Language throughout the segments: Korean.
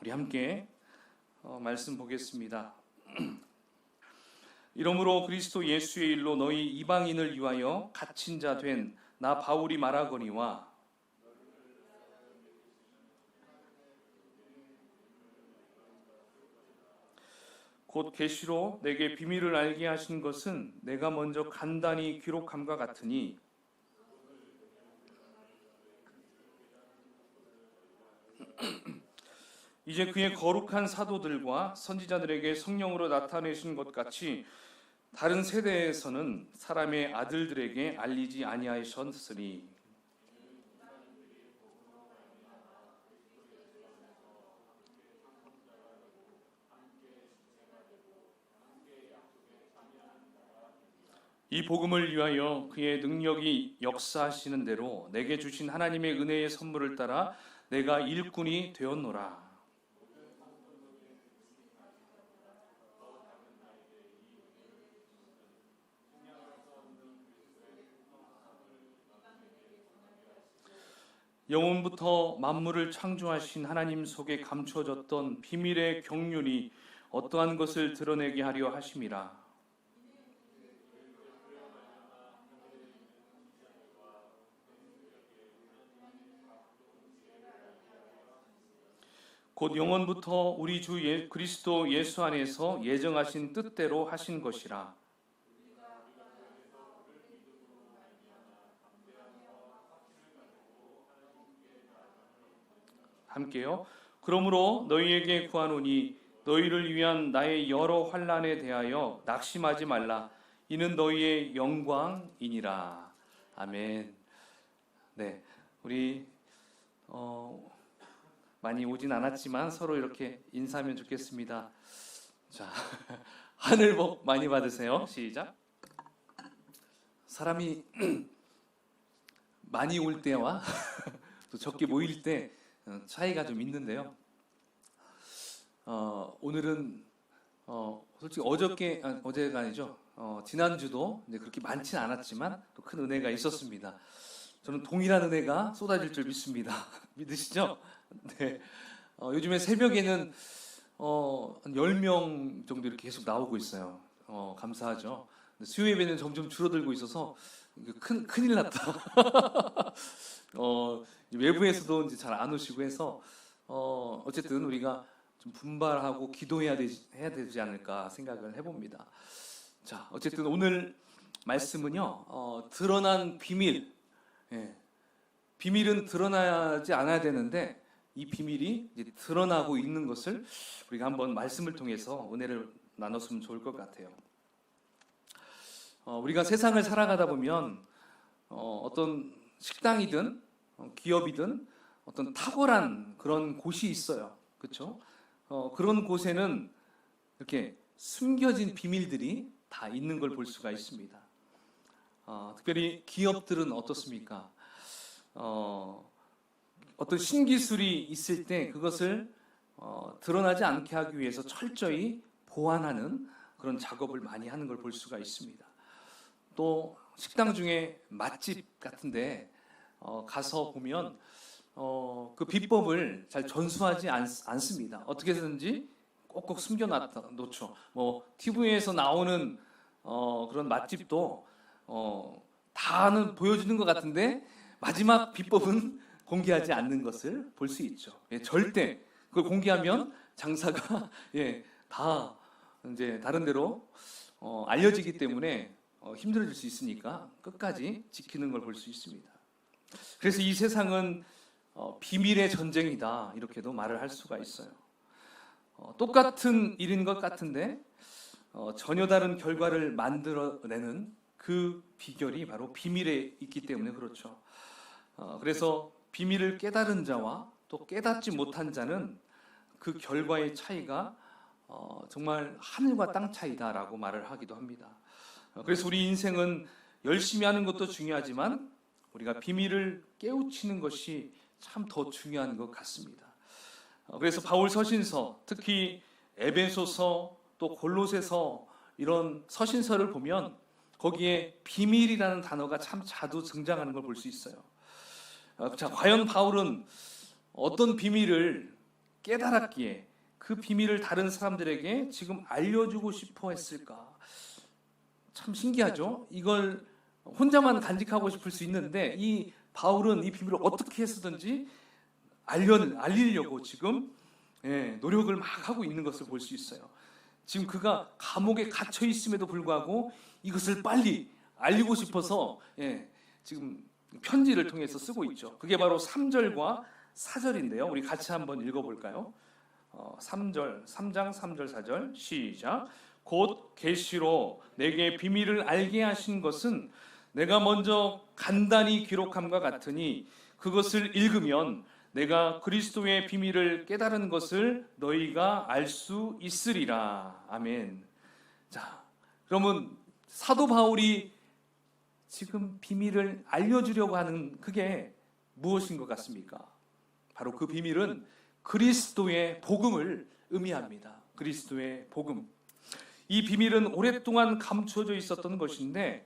우리 함께 말씀 보겠습니다. 이러므로 그리스도 예수의 일로 너희 이방인을 위하여 갇힌 자 된 나 바울이 말하거니와 곧 계시로 내게 비밀을 알게 하신 것은 내가 먼저 간단히 기록함과 같으니 이제 그의 거룩한 사도들과 선지자들에게 성령으로 나타내신 것 같이 다른 세대에서는 사람의 아들들에게 알리지 아니하셨으니 이 복음을 위하여 그의 능력이 역사하시는 대로 내게 주신 하나님의 은혜의 선물을 따라 내가 일꾼이 되었노라. 영원부터 만물을 창조하신 하나님 속에 감춰졌던 비밀의 경륜이 어떠한 것을 드러내게 하려 하심이라. 곧 영원부터 우리 주 그리스도 예수 안에서 예정하신 뜻대로 하신 것이라. 함께요. 그러므로 너희에게 구하노니 너희를 위한 나의 여러 환난에 대하여 낙심하지 말라. 이는 너희의 영광이니라. 아멘. 네, 우리 많이 오진 않았지만 서로 이렇게 인사하면 좋겠습니다. 자, 하늘 복 많이 받으세요. 시작. 사람이 많이 올 때와 또 적게 모일 때 차이가 좀 있는데요. 오늘은 솔직히 어제가 아니죠. 지난주도 이제 그렇게 많지는 않았지만 또 큰 은혜가 있었습니다. 저는 동일한 은혜가 쏟아질 줄 믿습니다. 믿으시죠? 네. 요즘에 새벽에는 한 10명 정도 이렇게 계속 나오고 있어요. 감사하죠. 수요 예배는 점점 줄어들고 있어서 큰일 났다. 외부에서도 이제 잘 안 오시고 해서 어쨌든 우리가 좀 분발하고 기도해야 되지 않을까 생각을 해봅니다. 자, 어쨌든 오늘 말씀은요, 드러난 비밀. 비밀은 드러나지 않아야 되는데 이 비밀이 이제 드러나고 있는 것을 우리가 한번 말씀을 통해서 은혜를 나눴으면 좋을 것 같아요. 우리가 세상을 살아가다 보면 어떤 식당이든 기업이든 어떤 탁월한 그런 곳이 있어요. 그렇죠? 그런 곳에는 이렇게 숨겨진 비밀들이 다 있는 걸 볼 수가 있습니다. 특별히 기업들은 어떻습니까? 어떤 신기술이 있을 때 그것을 드러나지 않게 하기 위해서 철저히 보완하는 그런 작업을 많이 하는 걸 볼 수가 있습니다. 또 식당 중에 맛집 같은데 가서 보면 그 비법을 잘 전수하지 않습니다. 어떻게 해서든지 꼭꼭 숨겨놓죠. TV에서 나오는 그런 맛집도 다는 보여주는 것 같은데 마지막 비법은 공개하지 않는 것을 볼 수 있죠. 절대 그걸 공개하면 장사가 다 이제 다른 데로 알려지기 때문에 힘들어질 수 있으니까 끝까지 지키는 걸 볼 수 있습니다. 그래서 이 세상은 비밀의 전쟁이다 이렇게도 말을 할 수가 있어요. 똑같은 일인 것 같은데 전혀 다른 결과를 만들어내는 그 비결이 바로 비밀에 있기 때문에 그렇죠. 그래서 비밀을 깨달은 자와 또 깨닫지 못한 자는 그 결과의 차이가 정말 하늘과 땅 차이다라고 말을 하기도 합니다. 그래서 우리 인생은 열심히 하는 것도 중요하지만 우리가 비밀을 깨우치는 것이 참 더 중요한 것 같습니다. 그래서 바울 서신서, 특히 에베소서 또 골로새서 이런 서신서를 보면 거기에 비밀이라는 단어가 참 자주 등장하는 걸 볼 수 있어요. 자, 과연 바울은 어떤 비밀을 깨달았기에 그 비밀을 다른 사람들에게 지금 알려주고 싶어 했을까? 참 신기하죠? 이걸 혼자만 간직하고 싶을 수 있는데 이 바울은 이 비밀을 어떻게 해서든지 알리려고 지금 노력을 막 하고 있는 것을 볼 수 있어요. 지금 그가 감옥에 갇혀 있음에도 불구하고 이것을 빨리 알리고 싶어서 지금 편지를 통해서 쓰고 있죠. 그게 바로 3절과 4절인데요. 우리 같이 한번 읽어볼까요? 3장 3절 4절 시작. 곧 계시로 내게 비밀을 알게 하신 것은 내가 먼저 간단히 기록함과 같으니 그것을 읽으면 내가 그리스도의 비밀을 깨달은 것을 너희가 알 수 있으리라. 아멘. 자, 그러면 사도 바울이 지금 비밀을 알려주려고 하는 그게 무엇인 것 같습니까? 바로 그 비밀은 그리스도의 복음을 의미합니다. 그리스도의 복음. 이 비밀은 오랫동안 감추어져 있었던 것인데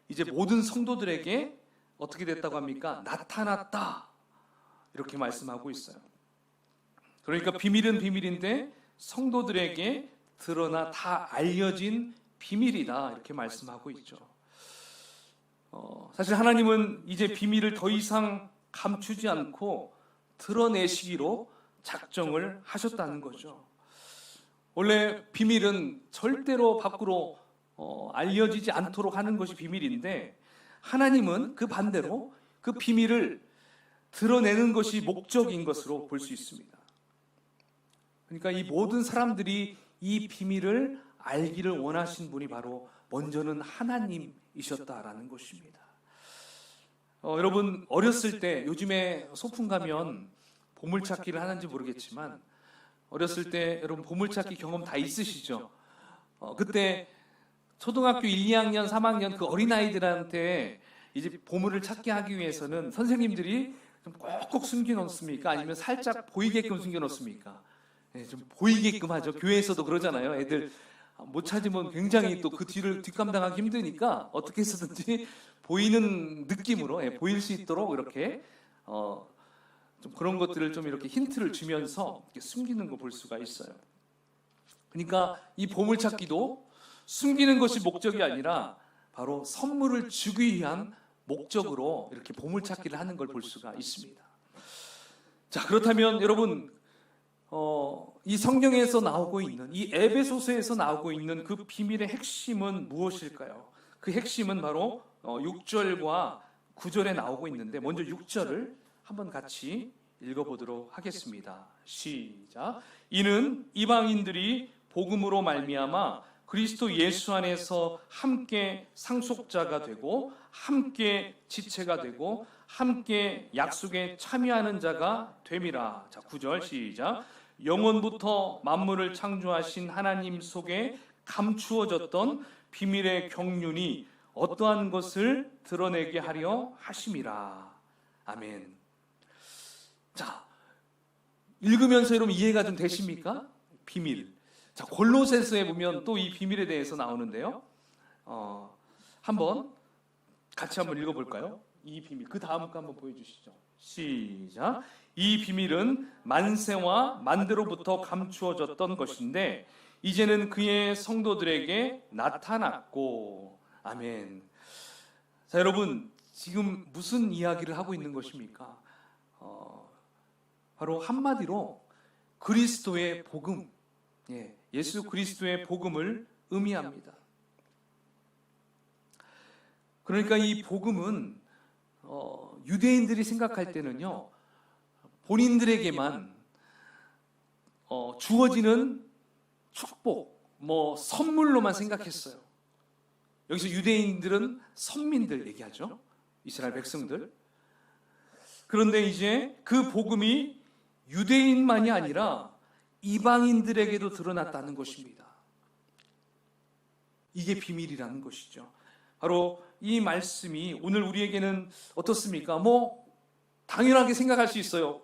이제 모든 성도들에게 어떻게 됐다고 합니까? 나타났다. 이렇게 말씀하고 있어요. 그러니까 비밀은 비밀인데 성도들에게 드러나 다 알려진 비밀이다. 이렇게 말씀하고 있죠. 사실 하나님은 이제 비밀을 더 이상 감추지 않고 드러내시기로 작정을 하셨다는 거죠. 원래 비밀은 절대로 밖으로 알려지지 않도록 하는 것이 비밀인데 하나님은 그 반대로 그 비밀을 드러내는 것이 목적인 것으로 볼 수 있습니다. 그러니까 이 모든 사람들이 이 비밀을 알기를 원하신 분이 바로 먼저는 하나님이셨다라는 것입니다. 여러분 어렸을 때 요즘에 소풍 가면 보물찾기를 하는지 모르겠지만 어렸을 때 여러분 보물찾기 경험 다 있으시죠? 그때 초등학교 1, 2학년, 3학년 그 어린아이들한테 이제 보물을 찾게 하기 위해서는 선생님들이 좀 꼭꼭 숨겨놓습니까? 아니면 살짝 보이게끔 숨겨놓습니까? 좀 보이게끔 하죠. 교회에서도 그러잖아요. 애들 못 찾으면 굉장히 또 그 뒤를 뒷감당하기 힘드니까 어떻게 해서든지 보이는 느낌으로 보일 수 있도록 이렇게 좀 그런 것들을 좀 이렇게 힌트를 주면서 이렇게 숨기는 거 볼 수가 있어요. 그러니까 이 보물찾기도 숨기는 것이 목적이 아니라 바로 선물을 주기 위한 목적으로 이렇게 보물찾기를 하는 걸 볼 수가 있습니다. 자, 그렇다면 여러분 이 성경에서 나오고 있는 이 에베소서에서 나오고 있는 그 비밀의 핵심은 무엇일까요? 그 핵심은 바로 6절과 9절에 나오고 있는데 먼저 6절을 한번 같이 읽어보도록 하겠습니다. 시작. 이는 이방인들이 복음으로 말미암아 그리스도 예수 안에서 함께 상속자가 되고 함께 지체가 되고 함께 약속에 참여하는 자가 됨이라. 자, 9절 시작. 영원부터 만물을 창조하신 하나님 속에 감추어졌던 비밀의 경륜이 어떠한 것을 드러내게 하려 하심이라. 아멘. 자, 읽으면서 여러분 이해가 좀 되십니까? 비밀. 자, 골로새서에 보면 또 이 비밀에 대해서 나오는데요. 한번 같이 한번 읽어볼까요? 이 비밀. 그 다음 거 한번 보여주시죠. 시작. 이 비밀은 만세와 만대로부터 감추어졌던 것인데 이제는 그의 성도들에게 나타났고. 아멘. 자, 여러분 지금 무슨 이야기를 하고 있는 것입니까? 바로 한마디로 그리스도의 복음, 예수 그리스도의 복음을 의미합니다. 그러니까 이 복음은 유대인들이 생각할 때는요, 본인들에게만 주어지는 축복, 선물로만 생각했어요. 여기서 유대인들은 선민들 얘기하죠. 이스라엘 백성들. 그런데 이제 그 복음이 유대인만이 아니라 이방인들에게도 드러났다는 것입니다. 이게 비밀이라는 것이죠. 바로 이 말씀이 오늘 우리에게는 어떻습니까? 당연하게 생각할 수 있어요.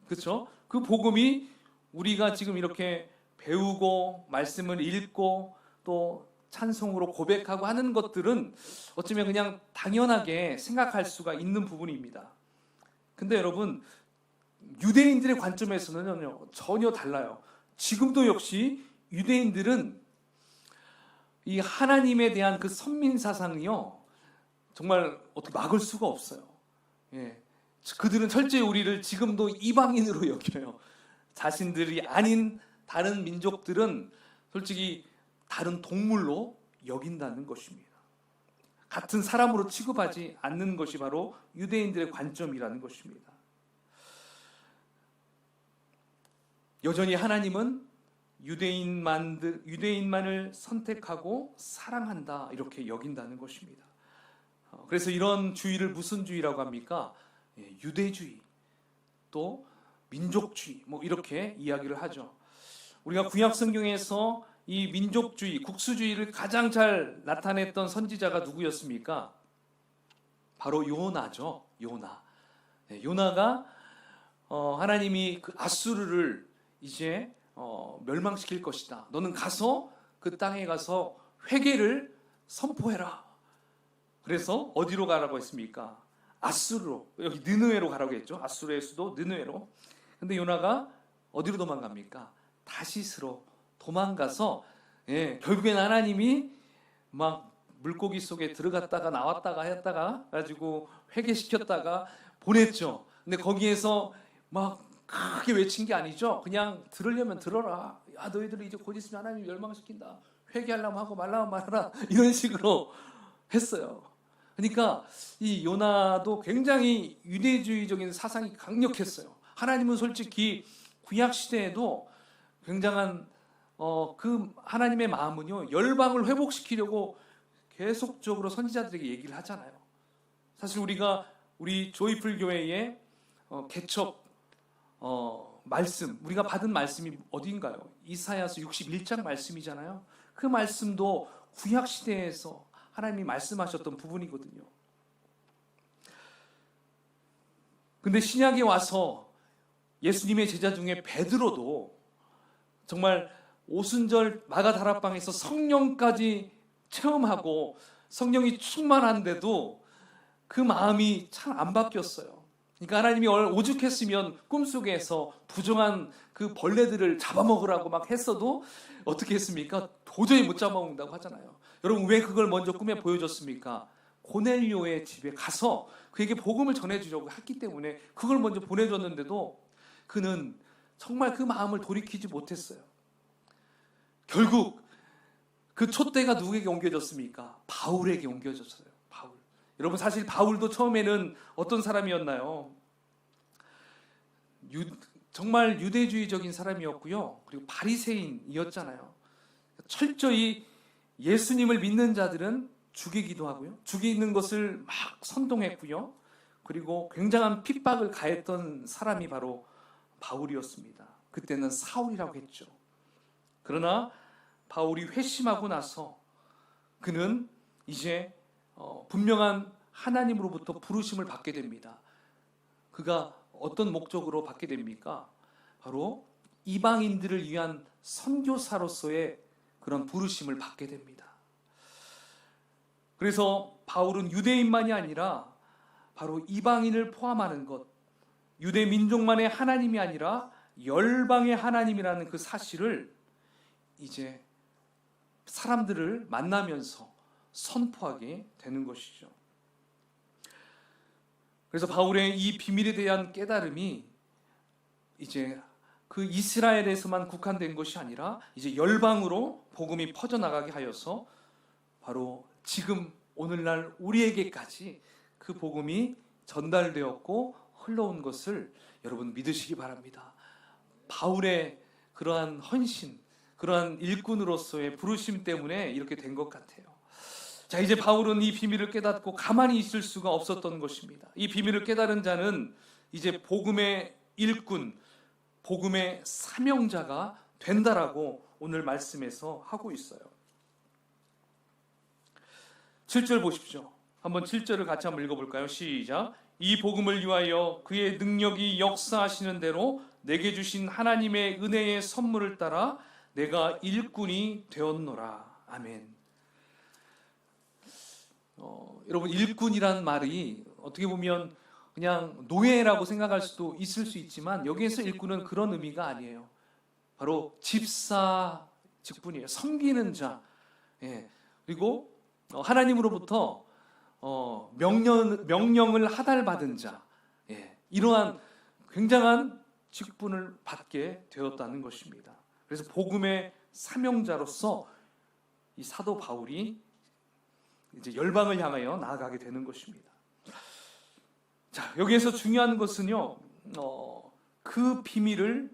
그렇죠? 그 복음이 우리가 지금 이렇게 배우고 말씀을 읽고 또 찬송으로 고백하고 하는 것들은 어쩌면 그냥 당연하게 생각할 수가 있는 부분입니다. 근데 여러분 유대인들의 관점에서는요, 전혀 달라요. 지금도 역시 유대인들은 이 하나님에 대한 그 선민 사상이요, 정말 어떻게 막을 수가 없어요. 예. 그들은 철저히 우리를 지금도 이방인으로 여겨요. 자신들이 아닌 다른 민족들은 솔직히 다른 동물로 여긴다는 것입니다. 같은 사람으로 취급하지 않는 것이 바로 유대인들의 관점이라는 것입니다. 여전히 하나님은 유대인만을 선택하고 사랑한다, 이렇게 여긴다는 것입니다. 그래서 이런 주의를 무슨 주의라고 합니까? 유대주의, 또 민족주의, 이렇게 이야기를 하죠. 우리가 구약 성경에서 이 민족주의, 국수주의를 가장 잘 나타냈던 선지자가 누구였습니까? 바로 요나죠. 요나가 하나님이 그 아수르를 이제 멸망시킬 것이다. 너는 가서 그 땅에 가서 회개를 선포해라. 그래서 어디로 가라고 했습니까? 아수르로, 여기 느느웨로 가라고 했죠. 아수르의 수도 느느웨로. 근데 요나가 어디로 도망갑니까? 다시스로 도망가서, 결국엔 하나님이 막 물고기 속에 들어갔다가 나왔다가 했다가 가지고 회개시켰다가 보냈죠. 근데 거기에서 막 크게 외친 게 아니죠. 그냥 들으려면 들어라. 야, 너희들 이제 곧 있으면 하나님이 멸망시킨다. 회개하려면 하고 말라면 말하라. 이런 식으로 했어요. 그러니까 이 요나도 굉장히 유대주의적인 사상이 강력했어요. 하나님은 솔직히 구약 시대에도 굉장한 그 하나님의 마음은요, 열방을 회복시키려고 계속적으로 선지자들에게 얘기를 하잖아요. 사실 우리 조이풀 교회의 개척 말씀, 우리가 받은 말씀이 어디인가요? 이사야서 61장 말씀이잖아요. 그 말씀도 구약 시대에서 하나님이 말씀하셨던 부분이거든요. 근데 신약에 와서 예수님의 제자 중에 베드로도 정말 오순절 마가다락방에서 성령까지 체험하고 성령이 충만한데도 그 마음이 참 안 바뀌었어요. 그러니까 하나님이 오죽했으면 꿈속에서 부정한 그 벌레들을 잡아먹으라고 막 했어도 어떻게 했습니까? 도저히 못 잡아먹는다고 하잖아요. 여러분, 왜 그걸 먼저 꿈에 보여줬습니까? 고넬료의 집에 가서 그에게 복음을 전해주려고 했기 때문에 그걸 먼저 보내줬는데도 그는 정말 그 마음을 돌이키지 못했어요. 결국 그 촛대가 누구에게 옮겨졌습니까? 바울에게 옮겨졌어요. 바울. 여러분, 사실 바울도 처음에는 어떤 사람이었나요? 정말 유대주의적인 사람이었고요. 그리고 바리새인이었잖아요. 철저히 예수님을 믿는 자들은 죽이기도 하고요. 죽이는 것을 막 선동했고요. 그리고 굉장한 핍박을 가했던 사람이 바로 바울이었습니다. 그때는 사울이라고 했죠. 그러나 바울이 회심하고 나서 그는 이제 분명한 하나님으로부터 부르심을 받게 됩니다. 그가 어떤 목적으로 받게 됩니까? 바로 이방인들을 위한 선교사로서의 그런 부르심을 받게 됩니다. 그래서 바울은 유대인만이 아니라 바로 이방인을 포함하는 것, 유대 민족만의 하나님이 아니라 열방의 하나님이라는 그 사실을 이제 사람들을 만나면서 선포하게 되는 것이죠. 그래서 바울의 이 비밀에 대한 깨달음이 이제 그 이스라엘에서만 국한된 것이 아니라 이제 열방으로 복음이 퍼져나가게 하여서 바로 지금 오늘날 우리에게까지 그 복음이 전달되었고 흘러온 것을 여러분 믿으시기 바랍니다. 바울의 그러한 헌신, 그러한 일꾼으로서의 부르심 때문에 이렇게 된 것 같아요. 자, 이제 바울은 이 비밀을 깨닫고 가만히 있을 수가 없었던 것입니다. 이 비밀을 깨달은 자는 이제 복음의 일꾼, 복음의 사명자가 된다라고 오늘 말씀에서 하고 있어요. 7절 보십시오. 한번 7절을 같이 한번 읽어볼까요? 시작. 이 복음을 위하여 그의 능력이 역사하시는 대로 내게 주신 하나님의 은혜의 선물을 따라 내가 일꾼이 되었노라. 아멘. 여러분, 일꾼이라는 말이 어떻게 보면 그냥 노예라고 생각할 수도 있을 수 있지만 여기에서 일꾼은 그런 의미가 아니에요. 바로 집사 직분이에요. 섬기는 자. 예. 그리고 하나님으로부터 명령을 하달받은 자. 예. 이러한 굉장한 직분을 받게 되었다는 것입니다. 그래서 복음의 사명자로서 이 사도 바울이 이제 열방을 향하여 나아가게 되는 것입니다. 자, 여기에서 중요한 것은요, 그 비밀을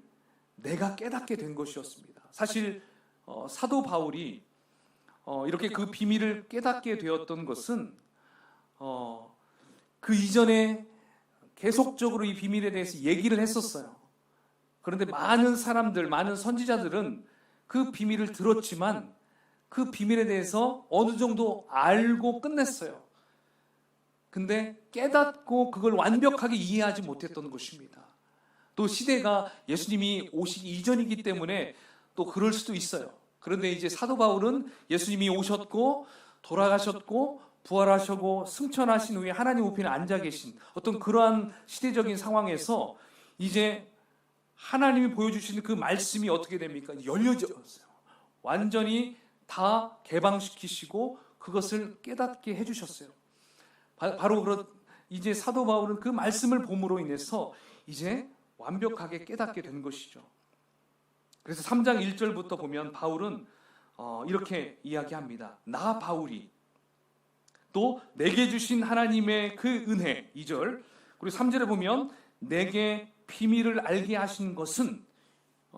내가 깨닫게 된 것이었습니다. 사실 사도 바울이 이렇게 그 비밀을 깨닫게 되었던 것은 그 이전에 계속적으로 이 비밀에 대해서 얘기를 했었어요. 그런데 많은 사람들, 많은 선지자들은 그 비밀을 들었지만 그 비밀에 대해서 어느 정도 알고 끝냈어요. 근데 깨닫고 그걸 완벽하게 이해하지 못했던 것입니다. 또 시대가 예수님이 오시기 이전이기 때문에 또 그럴 수도 있어요. 그런데 이제 사도 바울은 예수님이 오셨고 돌아가셨고 부활하시고 승천하신 후에 하나님 우편에 앉아 계신 어떤 그러한 시대적인 상황에서 이제 하나님이 보여주시는 그 말씀이 어떻게 됩니까? 열려졌어요. 완전히 다 개방시키시고 그것을 깨닫게 해주셨어요. 바로 이제 사도 바울은 그 말씀을 봄으로 인해서 이제 완벽하게 깨닫게 된 것이죠. 그래서 3장 1절부터 보면 바울은 이렇게 이야기합니다. 나 바울이 또 내게 주신 하나님의 그 은혜 2절 그리고 3절에 보면 내게 비밀을 알게 하신 것은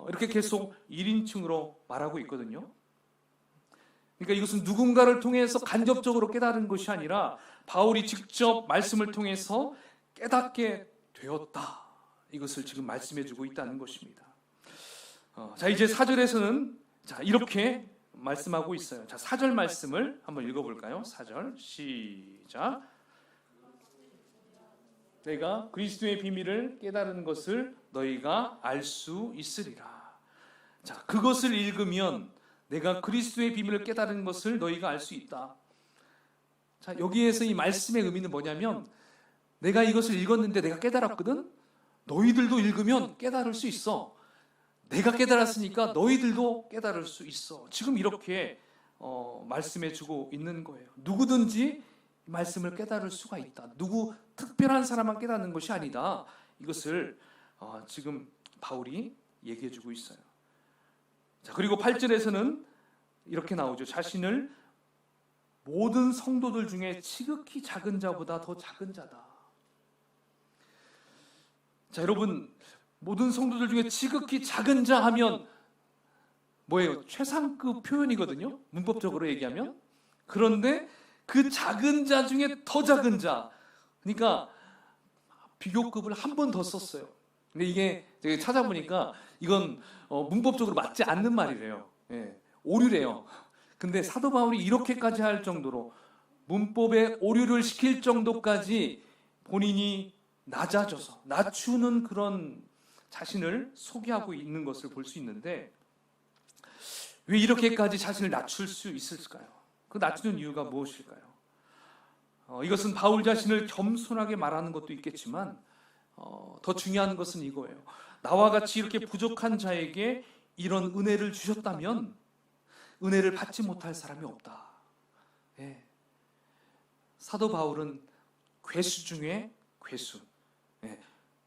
이렇게 계속 1인칭으로 말하고 있거든요. 그러니까 이것은 누군가를 통해서 간접적으로 깨달은 것이 아니라 바울이 직접 말씀을 통해서 깨닫게 되었다. 이것을 지금 말씀해주고 있다는 것입니다. 자, 이제 4절에서는 자, 이렇게 말씀하고 있어요. 자, 4절 말씀을 한번 읽어볼까요? 4절 시작. 내가 그리스도의 비밀을 깨달은 것을 너희가 알 수 있으리라. 자, 그것을 읽으면 내가 그리스도의 비밀을 깨달은 것을 너희가 알 수 있다. 자, 여기에서 이 말씀의 의미는 뭐냐면 내가 이것을 읽었는데 내가 깨달았거든. 너희들도 읽으면 깨달을 수 있어. 내가 깨달았으니까 너희들도 깨달을 수 있어. 지금 이렇게 말씀해주고 있는 거예요. 누구든지 말씀을 깨달을 수가 있다. 누구 특별한 사람만 깨닫는 것이 아니다. 이것을 지금 바울이 얘기해주고 있어요. 자, 그리고 8절에서는 이렇게 나오죠. 자신을 모든 성도들 중에 지극히 작은 자보다 더 작은 자다. 자, 여러분, 모든 성도들 중에 지극히 작은 자 하면 뭐예요? 최상급 표현이거든요. 문법적으로 얘기하면. 그런데 그 작은 자 중에 더 작은 자. 그러니까 비교급을 한 번 더 썼어요. 근데 이게 제가 찾아보니까 이건 문법적으로 맞지 않는 말이래요. 예, 오류래요. 근데 사도 바울이 이렇게까지 할 정도로 문법에 오류를 시킬 정도까지 본인이 낮아져서 낮추는 그런 자신을 소개하고 있는 것을 볼 수 있는데 왜 이렇게까지 자신을 낮출 수 있을까요? 그 낮추는 이유가 무엇일까요? 이것은 바울 자신을 겸손하게 말하는 것도 있겠지만 더 중요한 것은 이거예요. 나와 같이 이렇게 부족한 자에게 이런 은혜를 주셨다면 은혜를 받지 못할 사람이 없다. 예. 사도 바울은 괴수 중에 괴수, 예.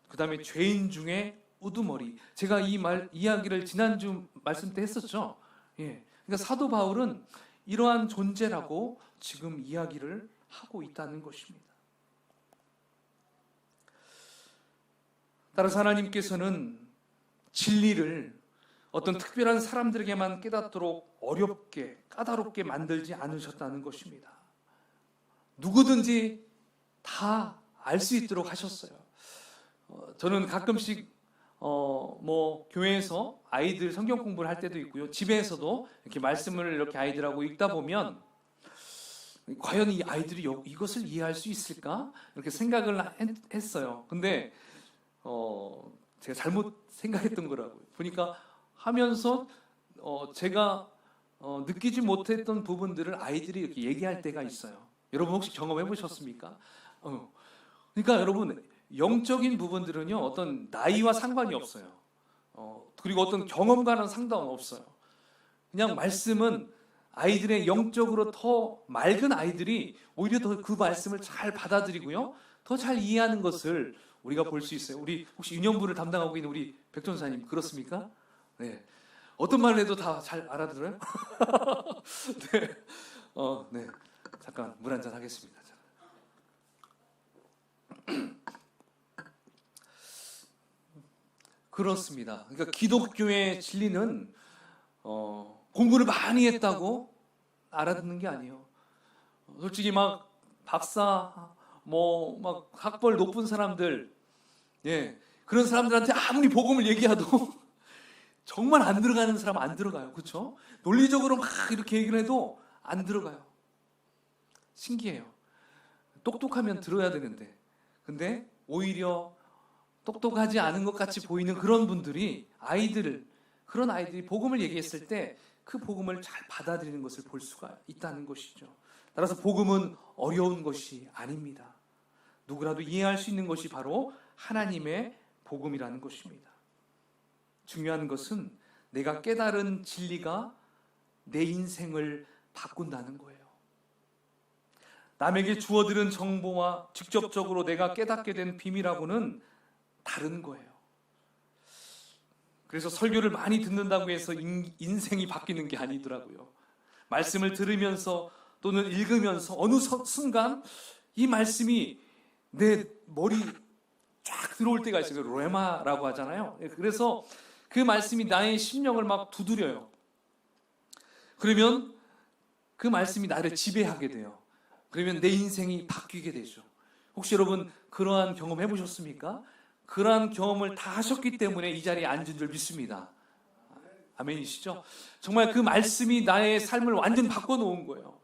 그 다음에 죄인 중에 우두머리. 제가 이 이야기를 지난주 말씀 때 했었죠. 예. 그러니까 사도 바울은 이러한 존재라고 지금 이야기를 하고 있다는 것입니다. 따라서 하나님께서는 진리를 어떤 특별한 사람들에게만 깨닫도록 어렵게 까다롭게 만들지 않으셨다는 것입니다. 누구든지 다 알 수 있도록 하셨어요. 저는 가끔씩 교회에서 아이들 성경 공부를 할 때도 있고요. 집에서도 이렇게 말씀을 이렇게 아이들하고 읽다 보면 과연 이 아이들이 이것을 이해할 수 있을까? 이렇게 생각을 했어요. 근데 제가 잘못 생각했던 거라고요. 보니까 하면서 제가 느끼지 못했던 부분들을 아이들이 이렇게 얘기할 때가 있어요. 여러분 혹시 경험해 보셨습니까? 그러니까 여러분 영적인 부분들은요, 어떤 나이와 상관이 없어요. 그리고 어떤 경험과는 상관없어요. 그냥 말씀은 아이들의 영적으로 더 맑은 아이들이 오히려 더 그 말씀을 잘 받아들이고요, 더 잘 이해하는 것을 우리가 볼 수 있어요. 우리 혹시 윤영부를 담당하고 있는 우리 백전사님 그렇습니까? 네. 어떤 말을 해도 다 잘 알아들어요? 네. 네. 잠깐 물 한잔 하겠습니다. 그렇습니다. 그러니까 기독교의 진리는 공부를 많이 했다고 알아듣는 게 아니에요. 솔직히 막 박사, 뭐 막 학벌 높은 사람들, 예, 그런 사람들한테 아무리 복음을 얘기해도 정말 안 들어가는 사람 안 들어가요. 그렇죠? 논리적으로 막 이렇게 얘기를 해도 안 들어가요. 신기해요. 똑똑하면 들어야 되는데, 근데 오히려 똑똑하지 않은 것 같이 보이는 그런 분들이 그런 아이들이 복음을 얘기했을 때 그 복음을 잘 받아들이는 것을 볼 수가 있다는 것이죠. 따라서 복음은 어려운 것이 아닙니다. 누구라도 이해할 수 있는 것이 바로 하나님의 복음이라는 것입니다. 중요한 것은 내가 깨달은 진리가 내 인생을 바꾼다는 거예요. 남에게 주어들은 정보와 직접적으로 내가 깨닫게 된 비밀하고는 다른 거예요. 그래서 설교를 많이 듣는다고 해서 인생이 바뀌는 게 아니더라고요. 말씀을 들으면서 또는 읽으면서 어느 순간 이 말씀이 내 머리 쫙 들어올 때가 있어요. 레마라고 하잖아요. 그래서 그 말씀이 나의 심령을 막 두드려요. 그러면 그 말씀이 나를 지배하게 돼요. 그러면 내 인생이 바뀌게 되죠. 혹시 여러분 그러한 경험 해보셨습니까? 그러한 경험을 다 하셨기 때문에 이 자리에 앉은 줄 믿습니다. 아멘이시죠? 정말 그 말씀이 나의 삶을 완전 바꿔놓은 거예요.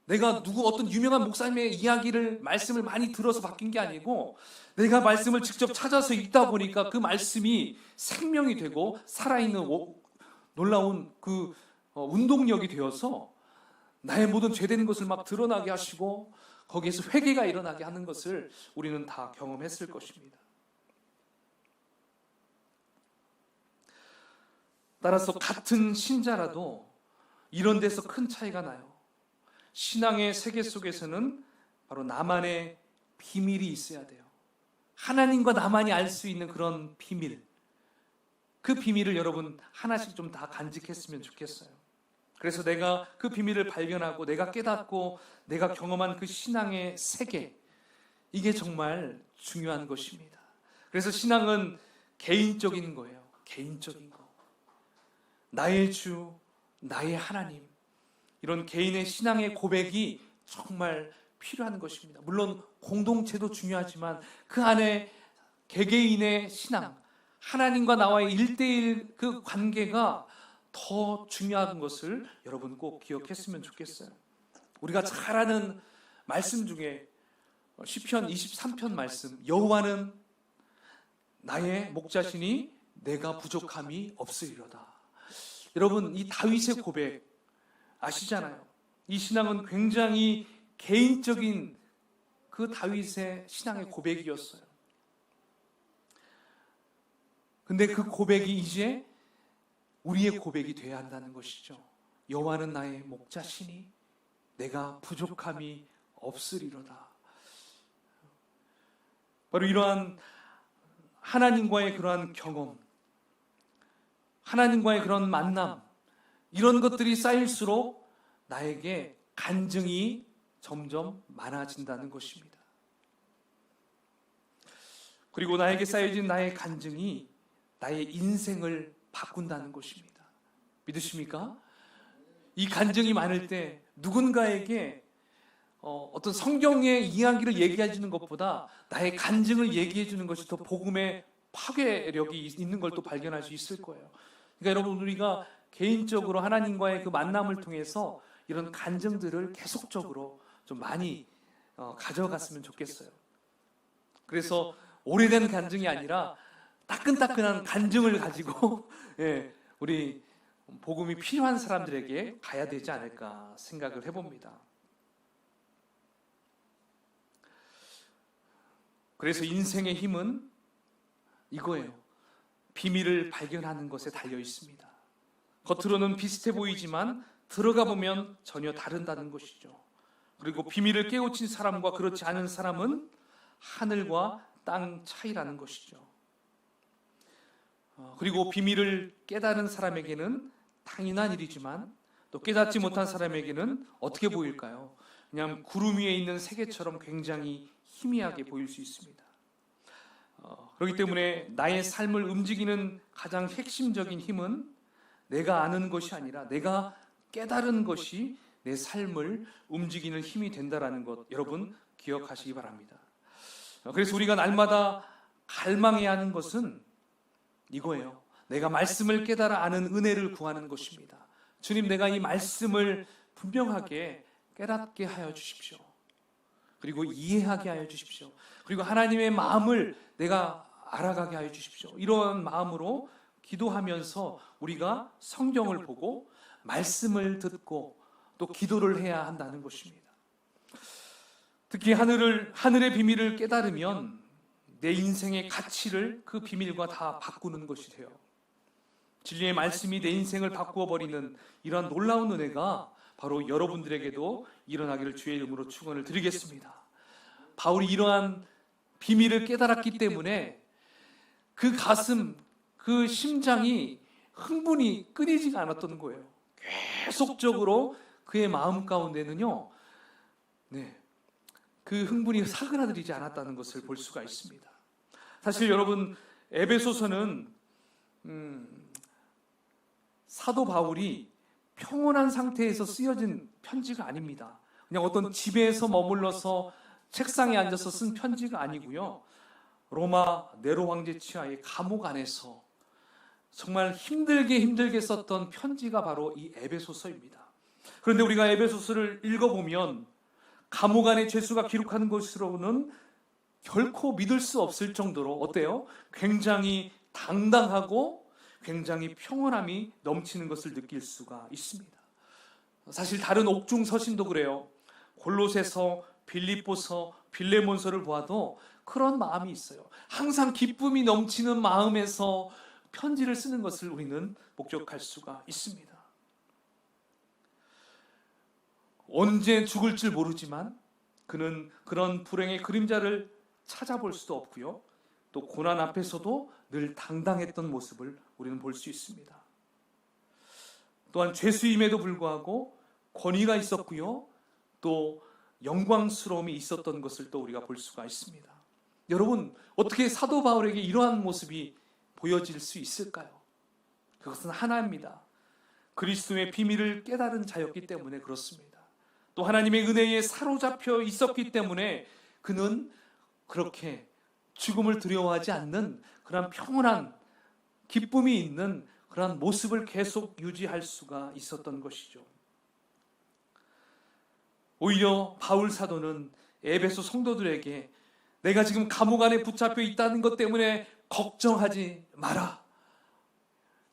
내가 어떤 유명한 목사님의 말씀을 많이 들어서 바뀐 게 아니고 내가 말씀을 직접 찾아서 읽다 보니까 그 말씀이 생명이 되고 살아있는 놀라운 그 운동력이 되어서 나의 모든 죄된 것을 막 드러나게 하시고 거기에서 회개가 일어나게 하는 것을 우리는 다 경험했을 것입니다. 따라서 같은 신자라도 이런 데서 큰 차이가 나요. 신앙의 세계 속에서는 바로 나만의 비밀이 있어야 돼요. 하나님과 나만이 알 수 있는 그런 비밀. 그 비밀을 여러분 하나씩 좀 다 간직했으면 좋겠어요. 그래서 내가 그 비밀을 발견하고 내가 깨닫고 내가 경험한 그 신앙의 세계, 이게 정말 중요한 것입니다. 그래서 신앙은 개인적인 거예요. 개인적인 거. 나의 주, 나의 하나님, 이런 개인의 신앙의 고백이 정말 필요한 것입니다. 물론 공동체도 중요하지만 그 안에 개개인의 신앙, 하나님과 나와의 1:1 그 관계가 더 중요한 것을 여러분 꼭 기억했으면 좋겠어요. 우리가 잘 아는 말씀 중에 시편 23편 말씀, 여호와는 나의 목자시니 내가 부족함이 없으리로다. 여러분 이 다윗의 고백 아시잖아요. 이 신앙은 굉장히 개인적인 그 다윗의 신앙의 고백이었어요. 근데 그 고백이 이제 우리의 고백이 되어야 한다는 것이죠. 여호와는 나의 목자시니 내가 부족함이 없으리로다. 바로 이러한 하나님과의 그러한 경험, 하나님과의 그런 만남, 이런 것들이 쌓일수록 나에게 간증이 점점 많아진다는 것입니다. 그리고 나에게 쌓여진 나의 간증이 나의 인생을 바꾼다는 것입니다. 믿으십니까? 이 간증이 많을 때 누군가에게 어떤 성경의 이야기를 얘기해 주는 것보다 나의 간증을 얘기해 주는 것이 더 복음의 파괴력이 있는 걸 또 발견할 수 있을 거예요. 그러니까 여러분 우리가 개인적으로 하나님과의 그 만남을 통해서 이런 간증들을 계속적으로 좀 많이 가져갔으면 좋겠어요. 그래서 오래된 간증이 아니라 따끈따끈한 간증을 가지고 예, 우리 복음이 필요한 사람들에게 가야 되지 않을까 생각을 해봅니다. 그래서 인생의 힘은 이거예요. 비밀을 발견하는 것에 달려 있습니다. 겉으로는 비슷해 보이지만 들어가 보면 전혀 다른다는 것이죠. 그리고 비밀을 깨우친 사람과 그렇지 않은 사람은 하늘과 땅 차이라는 것이죠. 그리고 비밀을 깨달은 사람에게는 당연한 일이지만 또 깨닫지 못한 사람에게는 어떻게 보일까요? 그냥 구름 위에 있는 세계처럼 굉장히 희미하게 보일 수 있습니다. 그렇기 때문에 나의 삶을 움직이는 가장 핵심적인 힘은 내가 아는 것이 아니라 내가 깨달은 것이 내 삶을 움직이는 힘이 된다는 것, 여러분 기억하시기 바랍니다. 그래서 우리가 날마다 갈망해야 하는 것은 이거예요. 내가 말씀을 깨달아 아는 은혜를 구하는 것입니다. 주님, 내가 이 말씀을 분명하게 깨닫게 하여 주십시오. 그리고 이해하게 하여 주십시오. 그리고 하나님의 마음을 내가 알아가게 하여 주십시오. 이런 마음으로 기도하면서 우리가 성경을 보고 말씀을 듣고 또 기도를 해야 한다는 것입니다. 특히 하늘의 비밀을 깨달으면 내 인생의 가치를 그 비밀과 다 바꾸는 것이 돼요. 진리의 말씀이 내 인생을 바꾸어 버리는 이러한 놀라운 은혜가 바로 여러분들에게도 일어나기를 주의 이름으로 축원을 드리겠습니다. 바울이 이러한 비밀을 깨달았기 때문에 그 가슴, 그 심장이 흥분이 끊이지가 않았던 거예요. 계속적으로 그의 마음 가운데는요, 그 흥분이 사그라들이지 않았다는 것을 볼 수가 있습니다. 사실 여러분, 에베소서는 사도 바울이 평온한 상태에서 쓰여진 편지가 아닙니다. 그냥 어떤 집에서 머물러서 책상에 앉아서 쓴 편지가 아니고요, 로마 네로 황제 치하의 감옥 안에서 정말 힘들게 썼던 편지가 바로 이 에베소서입니다. 그런데 우리가 에베소서를 읽어보면 감옥 안에 죄수가 기록하는 것으로는 결코 믿을 수 없을 정도로 어때요? 굉장히 당당하고 굉장히 평온함이 넘치는 것을 느낄 수가 있습니다. 사실 다른 옥중 서신도 그래요. 골로새서, 빌립보서, 빌레몬서를 보아도 그런 마음이 있어요. 항상 기쁨이 넘치는 마음에서 편지를 쓰는 것을 우리는 목격할 수가 있습니다. 언제 죽을 줄 모르지만 그는 그런 불행의 그림자를 찾아볼 수도 없고요, 또 고난 앞에서도 늘 당당했던 모습을 우리는 볼 수 있습니다. 또한 죄수임에도 불구하고 권위가 있었고요, 또 영광스러움이 있었던 것을 또 우리가 볼 수가 있습니다. 여러분, 어떻게 사도 바울에게 이러한 모습이 보여질 수 있을까요? 그것은 하나입니다. 그리스도의 비밀을 깨달은 자였기 때문에 그렇습니다. 또 하나님의 은혜에 사로잡혀 있었기 때문에 그는 그렇게 죽음을 두려워하지 않는 그런 평온한 기쁨이 있는 그런 모습을 계속 유지할 수가 있었던 것이죠. 오히려 바울 사도는 에베소 성도들에게 내가 지금 감옥 안에 붙잡혀 있다는 것 때문에 걱정하지 마라.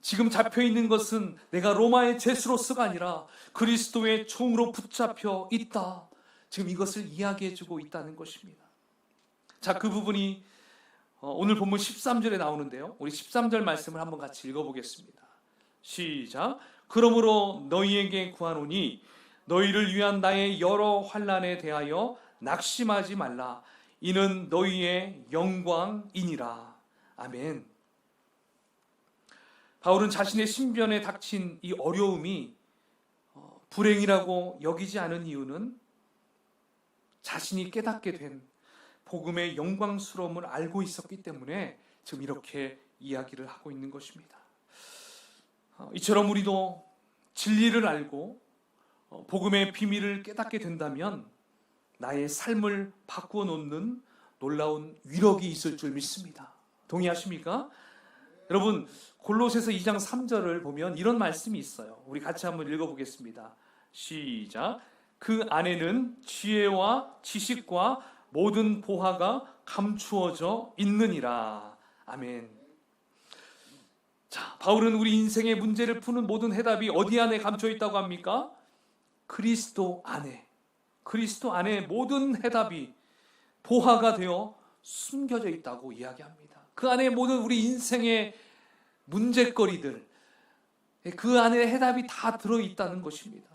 지금 잡혀 있는 것은 내가 로마의 죄수로서가 아니라 그리스도의 총으로 붙잡혀 있다. 지금 이것을 이야기해 주고 있다는 것입니다. 자, 그 부분이 오늘 본문 13절에 나오는데요, 우리 13절 말씀을 한번 같이 읽어보겠습니다. 시작. 그러므로 너희에게 구하노니 너희를 위한 나의 여러 환난에 대하여 낙심하지 말라. 이는 너희의 영광이니라. 아멘. 바울은 자신의 신변에 닥친 이 어려움이 불행이라고 여기지 않은 이유는 자신이 깨닫게 된 복음의 영광스러움을 알고 있었기 때문에 지금 이렇게 이야기를 하고 있는 것입니다. 이처럼 우리도 진리를 알고 복음의 비밀을 깨닫게 된다면 나의 삶을 바꾸어 놓는 놀라운 위력이 있을 줄 믿습니다. 동의하십니까? 여러분, 골로새서 2장 3절을 보면 이런 말씀이 있어요. 우리 같이 한번 읽어보겠습니다. 시작. 그 안에는 지혜와 지식과 모든 보화가 감추어져 있느니라. 아멘. 자, 바울은 우리 인생의 문제를 푸는 모든 해답이 어디 안에 감춰 있다고 합니까? 그리스도 안에. 그리스도 안에 모든 해답이 보화가 되어 숨겨져 있다고 이야기합니다. 그 안에 모든 우리 인생의 문제거리들, 그 안에 해답이 다 들어있다는 것입니다.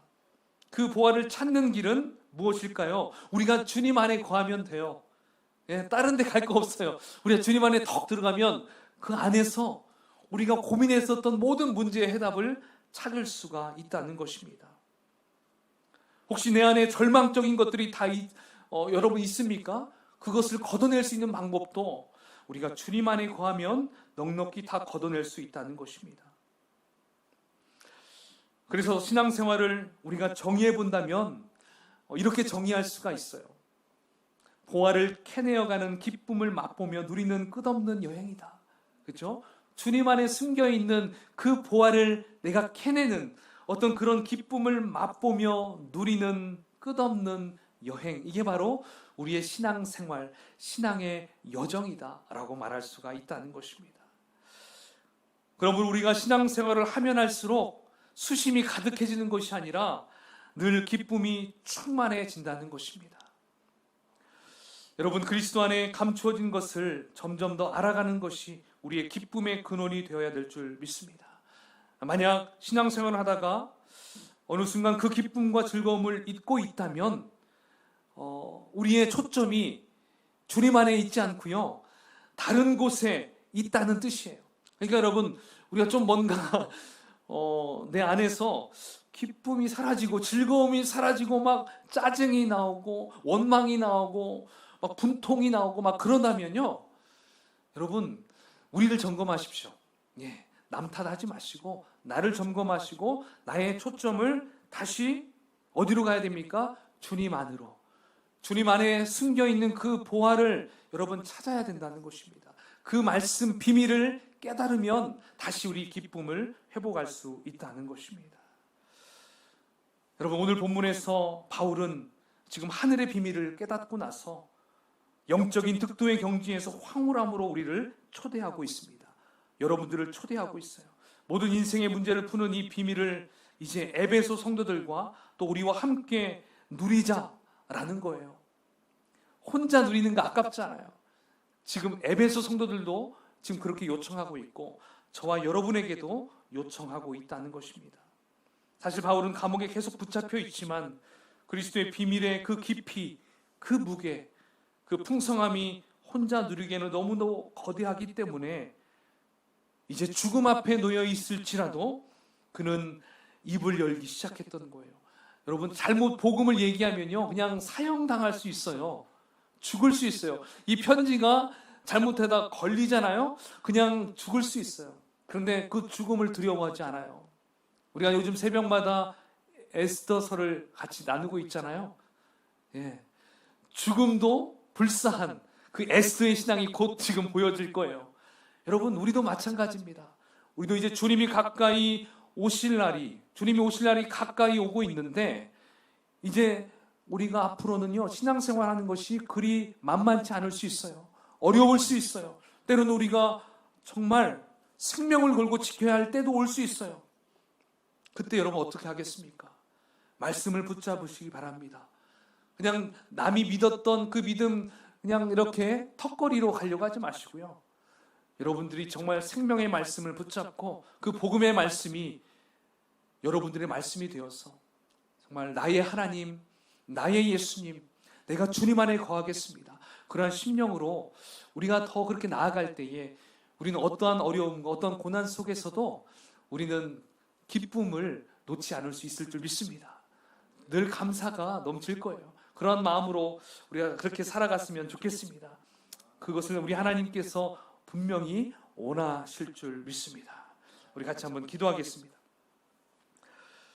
그 보화를 찾는 길은 무엇일까요? 우리가 주님 안에 거하면 돼요. 다른 데 갈 거 없어요. 우리가 주님 안에 더 들어가면 그 안에서 우리가 고민했었던 모든 문제의 해답을 찾을 수가 있다는 것입니다. 혹시 내 안에 절망적인 것들이 다 여러분 있습니까? 그것을 걷어낼 수 있는 방법도 우리가 주님 안에 거하면 넉넉히 다 걷어낼 수 있다는 것입니다. 그래서 신앙생활을 우리가 정의해 본다면 이렇게 정의할 수가 있어요. 보화를 캐내어가는 기쁨을 맛보며 누리는 끝없는 여행이다. 그렇죠? 주님 안에 숨겨있는 그 보화를 내가 캐내는 어떤 그런 기쁨을 맛보며 누리는 끝없는 여행, 이게 바로 우리의 신앙생활, 신앙의 여정이다라고 말할 수가 있다는 것입니다. 그러므로 우리가 신앙생활을 하면 할수록 수심이 가득해지는 것이 아니라 늘 기쁨이 충만해진다는 것입니다. 여러분, 그리스도 안에 감추어진 것을 점점 더 알아가는 것이 우리의 기쁨의 근원이 되어야 될 줄 믿습니다. 만약 신앙생활을 하다가 어느 순간 그 기쁨과 즐거움을 잊고 있다면 우리의 초점이 주님 안에 있지 않고요, 다른 곳에 있다는 뜻이에요. 그러니까 여러분, 우리가 좀 뭔가 내 안에서 기쁨이 사라지고 즐거움이 사라지고 막 짜증이 나오고 원망이 나오고 막 분통이 나오고 막 그러다면요, 여러분, 우리를 점검하십시오. 남 탓하지 마시고 나를 점검하시고 나의 초점을 다시 어디로 가야 됩니까? 주님 안으로. 주님 안에 숨겨있는 그 보화를 여러분 찾아야 된다는 것입니다. 그 말씀 비밀을 깨달으면 다시 우리 기쁨을 회복할 수 있다는 것입니다. 여러분, 오늘 본문에서 바울은 지금 하늘의 비밀을 깨닫고 나서 영적인 득도의 경지에서 황홀함으로 우리를 초대하고 있습니다. 여러분들을 초대하고 있어요. 모든 인생의 문제를 푸는 이 비밀을 이제 에베소 성도들과 또 우리와 함께 누리자라는 거예요. 혼자 누리는 거 아깝잖아요. 지금 에베소 성도들도 지금 그렇게 요청하고 있고 저와 여러분에게도 요청하고 있다는 것입니다. 사실 바울은 감옥에 계속 붙잡혀 있지만 그리스도의 비밀의 그 깊이, 그 무게, 그 풍성함이 혼자 누리기에는 너무도 거대하기 때문에 이제 죽음 앞에 놓여 있을지라도 그는 입을 열기 시작했던 거예요. 여러분, 잘못 복음을 얘기하면요, 그냥 사형당할 수 있어요. 죽을 수 있어요. 이 편지가 잘못하다 걸리잖아요. 그냥 죽을 수 있어요. 그런데 그 죽음을 두려워하지 않아요. 우리가 요즘 새벽마다 에스더서를 같이 나누고 있잖아요. 죽음도 불사한 그 에스더의 신앙이 곧 지금 보여질 거예요. 여러분, 우리도 마찬가지입니다. 우리도 이제 주님이 오실 날이 가까이 오고 있는데 이제 우리가 앞으로는요, 신앙생활하는 것이 그리 만만치 않을 수 있어요. 어려울 수 있어요. 때로는 우리가 정말 생명을 걸고 지켜야 할 때도 올 수 있어요. 그때 여러분 어떻게 하겠습니까? 말씀을 붙잡으시기 바랍니다. 그냥 남이 믿었던 그 믿음 그냥 이렇게 턱걸이로 가려고 하지 마시고요, 여러분들이 정말 생명의 말씀을 붙잡고 그 복음의 말씀이 여러분들의 말씀이 되어서 정말 나의 하나님, 나의 예수님, 내가 주님 안에 거하겠습니다, 그러한 심령으로 우리가 더 그렇게 나아갈 때에 우리는 어떠한 어려움과 어떠한 고난 속에서도 우리는 기쁨을 놓지 않을 수 있을 줄 믿습니다. 늘 감사가 넘칠 거예요. 그런 마음으로 우리가 그렇게 살아갔으면 좋겠습니다. 그것을 우리 하나님께서 분명히 원하실 줄 믿습니다. 우리 같이 한번 기도하겠습니다.